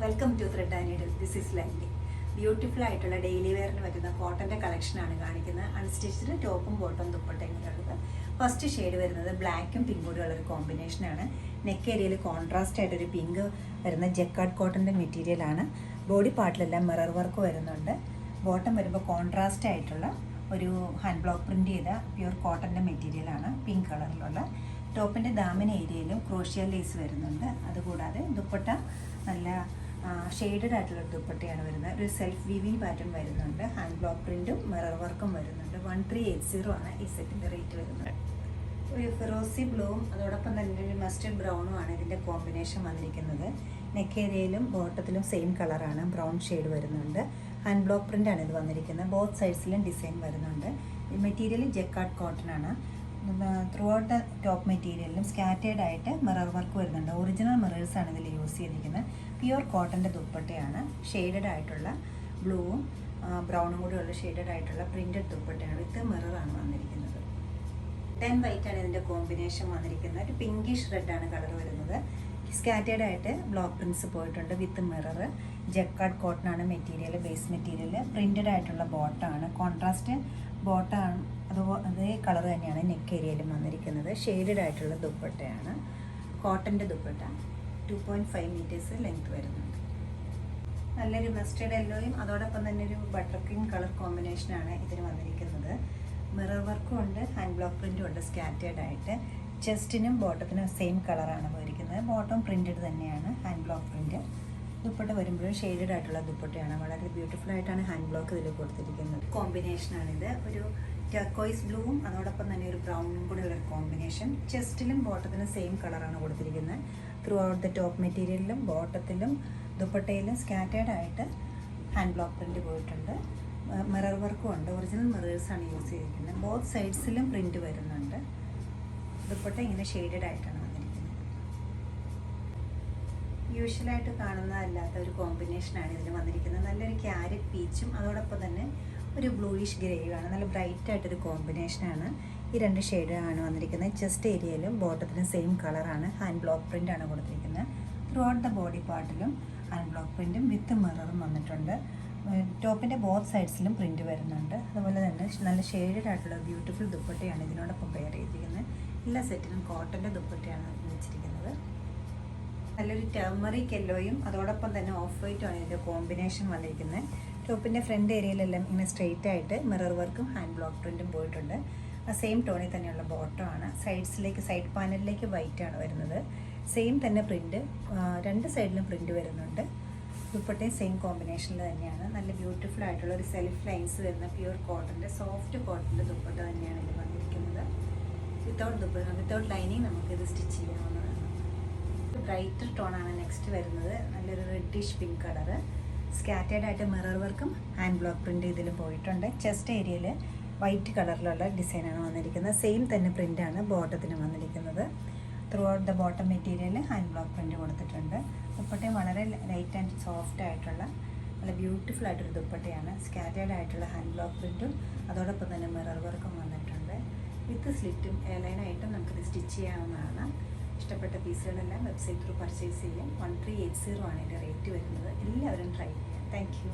Welcome to thread and needle. This is Linely. Beautiful ആയിട്ടുള്ള daily വെയറിന് പറ്റുന്ന കോട്ടൻ്റെ കളക്ഷനാണ് കാണിക്കുന്നത്. അൺസ്റ്റിച്ച്ഡ് ടോപ്പും ബോട്ടും ദുപ്പട്ടയുള്ളത്. ഫസ്റ്റ് ഷെയ്ഡ് വരുന്നത് ബ്ലാക്കും പിങ്കും കൂടി ഉള്ളൊരു കോമ്പിനേഷനാണ്. നെക്ക് ഏരിയയിൽ കോൺട്രാസ്റ്റ് ആയിട്ടൊരു പിങ്ക് വരുന്ന ജക്കാർഡ് കോട്ടൻ്റെ മെറ്റീരിയലാണ്. ബോഡി പാർട്ടിലെല്ലാം മിറർ വർക്ക് വരുന്നുണ്ട്. ബോട്ടം വരുമ്പോൾ കോൺട്രാസ്റ്റ് ആയിട്ടുള്ള ഒരു ഹാൻഡ് ബ്ലോക്ക് പ്രിൻറ്റ് ചെയ്ത പ്യുർ കോട്ടൻ്റെ മെറ്റീരിയലാണ്. പിങ്ക് കളറിലുള്ള ടോപ്പിൻ്റെ ദാമൻ ഏരിയയിലും ക്രോഷ്യ ലേസ് വരുന്നുണ്ട്. അതുകൂടാതെ ദുപ്പട്ട നല്ല ഷെയ്ഡഡ് ആയിട്ടുള്ള ദുപ്പട്ടയാണ് വരുന്നത്. ഒരു സെൽഫ് വീവിങ് പാറ്റേൺ വരുന്നുണ്ട്. ഹാൻഡ് ബ്ലോക്ക് പ്രിൻറ്റും മിറർ വർക്കും വരുന്നുണ്ട്. 1380 ആണ് ഈ സെറ്റിൻ്റെ റേറ്റ് വരുന്നത്. ഒരു ഫിറോസി ബ്ലൂവും അതോടൊപ്പം തന്നെ ഒരു മസ്റ്റർഡ് ബ്രൗണും ആണ് ഇതിൻ്റെ കോമ്പിനേഷൻ വന്നിരിക്കുന്നത്. നെക്ക് ഏരിയയിലും ബോട്ടത്തിലും സെയിം കളറാണ്, ബ്രൗൺ ഷെയ്ഡ് വരുന്നുണ്ട്. ഹാൻഡ് ബ്ലോക്ക് പ്രിൻ്റാണ് ഇത് വന്നിരിക്കുന്നത്. ബോത്ത് സൈഡ്സിലും ഡിസൈൻ വരുന്നുണ്ട്. ഈ മെറ്റീരിയൽ ജക്കാർഡ് കോട്ടൺ ആണ്. ത്രൂ ഔട്ട് ദ ടോപ്പ് മെറ്റീരിയലിലും സ്കാറ്റേഡ് ആയിട്ട് മിറർ വർക്ക് വരുന്നുണ്ട്. ഒറിജിനൽ മിറേഴ്സാണ് ഇതിൽ യൂസ് ചെയ്തിരിക്കുന്നത്. പ്യുർ കോട്ടൻ്റെ ദുപ്പട്ടയാണ്. ഷെയ്ഡഡ് ആയിട്ടുള്ള ബ്ലൂവും ബ്രൗണും കൂടിയുള്ള ഷെയ്ഡഡ് ആയിട്ടുള്ള പ്രിൻറ്റഡ് ദുപ്പട്ടയാണ്. വിത്ത് മിററാണ് വന്നിരിക്കുന്നത്. 10 വൈറ്റ് ആണ് ഇതിൻ്റെ കോമ്പിനേഷൻ വന്നിരിക്കുന്നത്. ഒരു പിങ്കിഷ് റെഡാണ് കളർ വരുന്നത്. സ്കാറ്റേഡ് ആയിട്ട് ബ്ലോക്ക് പ്രിൻറ്റ്സ് പോയിട്ടുണ്ട് വിത്ത് മിറർ. ജക്കാർഡ് കോട്ടൺ ആണ് മെറ്റീരിയൽ, ബേസ് മെറ്റീരിയൽ. പ്രിൻറ്റഡ് ആയിട്ടുള്ള ബോട്ടാണ്. കോൺട്രാസ്റ്റ് ബോട്ടാണ്. അതേ കളർ തന്നെയാണ് നെക്ക് ഏരിയയിലും വന്നിരിക്കുന്നത്. ഷെയ്ഡഡ് ആയിട്ടുള്ള ദുപ്പട്ടയാണ്. കോട്ടൻ്റെ ദുപ്പട്ട 2.5 മീറ്റേഴ്സ് ലെങ്ത് വരുന്നുണ്ട്. നല്ലൊരു മസ്റ്റേർഡ് യെല്ലോയും അതോടൊപ്പം തന്നെ ഒരു ബട്ടർ ക്രീം കളർ കോമ്പിനേഷനാണ് ഇതിന് വന്നിരിക്കുന്നത്. മിറർ വർക്കും ഉണ്ട്, ഹാൻഡ് ബ്ലോക്ക് പ്രിൻറ്റും ഉണ്ട് സ്കാറ്റേഡ് ആയിട്ട്. ചെസ്റ്റിനും ബോട്ടത്തിനും സെയിം കളറാണ് പോയിരിക്കുന്നത്. ബോട്ടം പ്രിൻറ്റഡ് തന്നെയാണ്, ഹാൻഡ് ബ്ലോക്ക് പ്രിൻറ്റ്. ദുപ്പട്ട വരുമ്പോഴും ഷെയ്ഡഡ് ആയിട്ടുള്ള ദുപ്പട്ടയാണ്. വളരെ ബ്യൂട്ടിഫുൾ ആയിട്ടാണ് ഹാൻഡ് ബ്ലോക്ക് ഇതിൽ കൊടുത്തിരിക്കുന്നത്. കോമ്പിനേഷനാണിത്. ഒരു ടർക്കോയിസ് ബ്ലൂവും അതോടൊപ്പം തന്നെ ഒരു ബ്രൗണും കൂടെ ഉള്ള കോമ്പിനേഷൻ. ചെസ്റ്റിലും ബോട്ടത്തിലും സെയിം കളറാണ് കൊടുത്തിരിക്കുന്നത്. ത്രൂ ഔട്ട് ദ ടോപ്പ് മെറ്റീരിയലിലും ബോട്ടത്തിലും ദുപ്പട്ടയിലും സ്കാറ്റേഡ് ആയിട്ട് ഹാൻഡ് ബ്ലോക്ക് പ്രിൻറ്റ് പോയിട്ടുണ്ട്. മിറർ വർക്കും ഉണ്ട്. ഒറിജിനൽ മിറേഴ്സാണ് യൂസ് ചെയ്തിരിക്കുന്നത്. ബോത്ത് സൈഡ്സിലും പ്രിൻറ്റ് വരുന്നുണ്ട്. ദുപ്പട്ട ഇങ്ങനെ ഷെയ്ഡഡ് ആയിട്ടാണ് വന്നിരിക്കുന്നത്. യൂഷ്വലായിട്ട് കാണുന്നതല്ലാത്ത ഒരു കോമ്പിനേഷനാണ് ഇതിന് വന്നിരിക്കുന്നത്. നല്ലൊരു ക്യാരറ്റ് പീച്ചും അതോടൊപ്പം തന്നെ ഒരു ബ്ലൂയിഷ് ഗ്രേയുമാണ്. നല്ല ബ്രൈറ്റ് ആയിട്ടൊരു കോമ്പിനേഷനാണ്. ഈ രണ്ട് ഷെയ്ഡാണ് വന്നിരിക്കുന്നത്. ചെസ്റ്റ് ഏരിയയിലും ബോട്ടത്തിലും സെയിം കളറാണ്. ഹാൻഡ് ബ്ലോക്ക് പ്രിൻ്റ് ആണ് കൊടുത്തിരിക്കുന്നത്. ത്രൂ ഔട്ട് ദ ബോഡി പാർട്ടിലും ഹാൻഡ് ബ്ലോക്ക് പ്രിൻറ്റും വിത്ത് മിററും വന്നിട്ടുണ്ട്. ടോപ്പിൻ്റെ ബോത്ത് സൈഡ്സിലും പ്രിൻറ്റ് വരുന്നുണ്ട്. അതുപോലെ തന്നെ നല്ല ഷെയ്ഡഡ് ആയിട്ടുള്ള ബ്യൂട്ടിഫുൾ ദുപ്പട്ടയാണ് ഇതിനോടൊപ്പം പെയർ ചെയ്തിരിക്കുന്നത്. എല്ലാ സെറ്റിനും കോട്ടൻ്റെ ദുപ്പട്ടയാണ് വെച്ചിരിക്കുന്നത്. നല്ലൊരു ടർമറിക് യെല്ലോയും അതോടൊപ്പം തന്നെ ഓഫ് വൈറ്റുമാണ് ഇതിൻ്റെ കോമ്പിനേഷൻ വന്നിരിക്കുന്നത്. ടോപ്പിൻ്റെ ഫ്രണ്ട് ഏരിയയിലെല്ലാം ഇങ്ങനെ സ്ട്രെയിറ്റ് ആയിട്ട് മിറർ വർക്കും ഹാൻഡ് ബ്ലോക്ക് പ്രിൻറ്റും പോയിട്ടുണ്ട്. ആ സെയിം ടോണിൽ തന്നെയുള്ള ബോട്ടമാണ്. സൈഡ് പാനലിലേക്ക് വൈറ്റ് ആണ് വരുന്നത്. സെയിം തന്നെ പ്രിൻറ്റ്, രണ്ട് സൈഡിലും പ്രിൻറ്റ് വരുന്നുണ്ട്. ദുപ്പട്ടയും സെയിം കോമ്പിനേഷനിൽ തന്നെയാണ്. നല്ല ബ്യൂട്ടിഫുൾ ആയിട്ടുള്ള ഒരു സെൽഫ് ലൈൻസ് വരുന്ന പ്യുർ കോട്ടൻ്റെ സോഫ്റ്റ് കോട്ടൻ്റെ ദുപ്പട്ട തന്നെയാണ് ഇത് വന്നിരിക്കുന്നത്. വിത്തൗട്ട് ലൈനിങ് നമുക്കിത് സ്റ്റിച്ച് ചെയ്യാവുന്നതാണ്. ബ്രൈറ്റർ ടോണാണ് നെക്സ്റ്റ് വരുന്നത്. നല്ലൊരു റെഡിഷ് പിങ്ക് കളറ്. സ്കാറ്റേഡ് ആയിട്ട് മിറർ വർക്കും ഹാൻഡ് ബ്ലോക്ക് പ്രിൻറ്റ് ഇതിലും പോയിട്ടുണ്ട്. ചെസ്റ്റ് ഏരിയയിൽ വൈറ്റ് കളറിലുള്ള ഡിസൈനാണ് വന്നിരിക്കുന്നത്. സെയിം തന്നെ പ്രിൻ്റാണ് ബോട്ടത്തിന് വന്നിരിക്കുന്നത്. Through out the bottom material hand block print കൊടുത്തിട്ടുണ്ട്. ദുപ്പട്ടയും വളരെ ലൈറ്റ് ആൻഡ് സോഫ്റ്റ് ആയിട്ടുള്ള നല്ല ബ്യൂട്ടിഫുൾ ആയിട്ടൊരു ദുപ്പട്ടയാണ്. സ്കാറ്റേഡ് ആയിട്ടുള്ള ഹാൻഡ് ബ്ലോക്ക് പ്രിൻറ്റും അതോടൊപ്പം തന്നെ മിറർ വർക്കും വന്നിട്ടുണ്ട്. വിത്ത് സ്ലിറ്റും എയർലൈനായിട്ടും നമുക്കിത് സ്റ്റിച്ച് ചെയ്യാവുന്നതാണ്. ഇഷ്ടപ്പെട്ട പീസുകളെല്ലാം വെബ്സൈറ്റ് ത്രൂ പർച്ചേസ് ചെയ്യാം. 1380 ആണ് ഇതിൻ്റെ റേറ്റ് വരുന്നത്. എല്ലാവരും ട്രൈ ചെയ്യാം. Thank you.